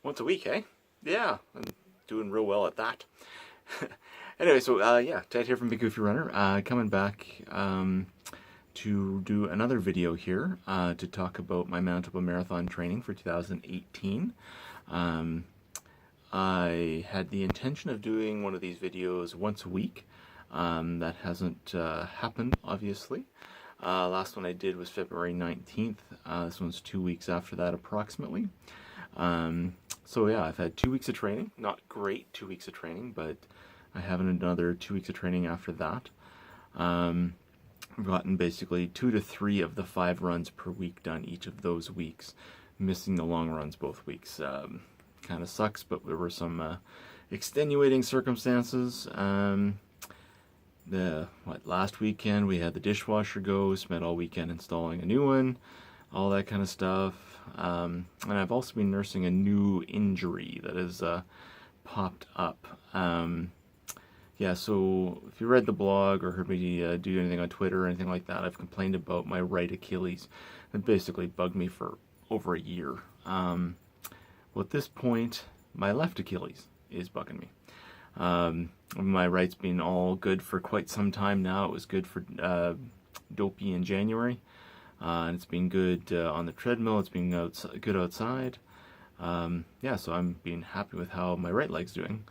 Once a week, eh? Yeah, I'm doing real well at that. Anyway, so yeah, Ted here from BigGoofyRunner, coming back to do another video here to talk about my Manitoba Marathon training for 2018. I had the intention of doing one of these videos once a week. That hasn't happened, obviously. Last one I did was February 19th. This one's 2 weeks after that, approximately. So yeah, I've had 2 weeks of training. Not great 2 weeks of training, but I have another 2 weeks of training after that. I've gotten basically 2 to 3 of the 5 runs per week done each of those weeks, missing the long runs both weeks. Kind of sucks, but there were some extenuating circumstances. Last weekend we had the dishwasher go, spent all weekend installing a new one, all that kind of stuff. And I've also been nursing a new injury that has popped up. Yeah, so if you read the blog or heard me do anything on Twitter or anything like that, I've complained about my right Achilles. It basically bugged me for over a year. Well, at this point, my left Achilles is bugging me. My right's been all good for quite some time now. It was good for dopey in January. And it's been good on the treadmill. It's been good outside. Yeah, so I'm being happy with how my right leg's doing.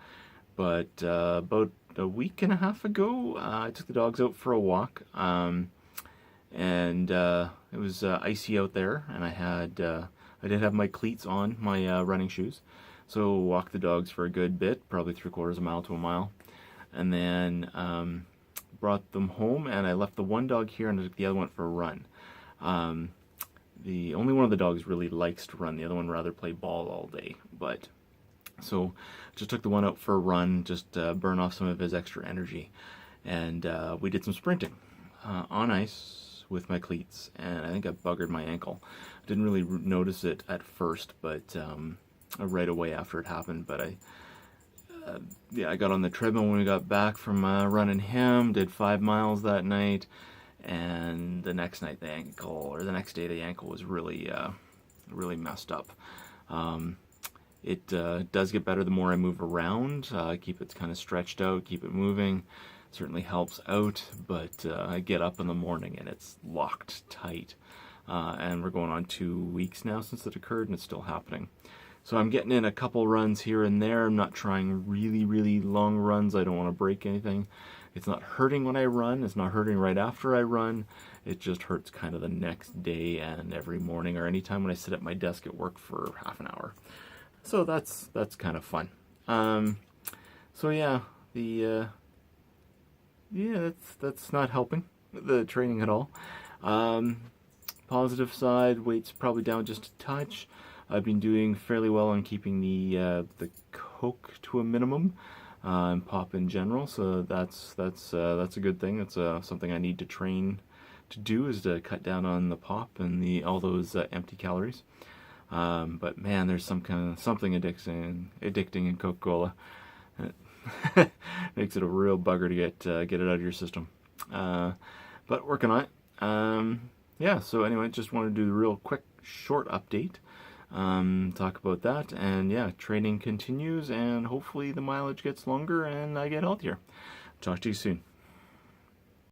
But about a week and a half ago, I took the dogs out for a walk. And it was icy out there, and I did have my cleats on, my running shoes. So walked the dogs for a good bit, probably 3/4 mile to a mile. And then brought them home, and I left the one dog here and I took the other one for a run. The only one of the dogs really likes to run. The other one rather play ball all day. But so just took the one out for a run, just burn off some of his extra energy. And we did some sprinting on ice with my cleats, and I think I buggered my ankle. I didn't really notice it at first, but right away after it happened. But I got on the treadmill when we got back from running him, did 5 miles that night. And the next night the next day the ankle was really messed up. It does get better the more I move around, keep it kind of stretched out, keep it moving. Certainly helps out, but I get up in the morning and it's locked tight. And we're going on 2 weeks now since it occurred, and it's still happening. So I'm getting in a couple runs here and there. I'm not trying really long runs. I don't want to break anything. It's not hurting when I run. It's not hurting right after I run. It just hurts kind of the next day and every morning, or anytime when I sit at my desk at work for half an hour. So that's kind of fun. So yeah, that's not helping the training at all. Positive side, weight's probably down just a touch. I've been doing fairly well on keeping the Coke to a minimum. And pop in general, so that's a good thing. That's something I need to train to do, is to cut down on the pop and all those empty calories. But man, there's something addicting in Coca-Cola. It makes it a real bugger to get it out of your system. But working on it. Yeah. So anyway, just wanted to do a real quick, short update. Talk about that, and yeah, training continues, and hopefully the mileage gets longer and I get healthier. Talk to you soon.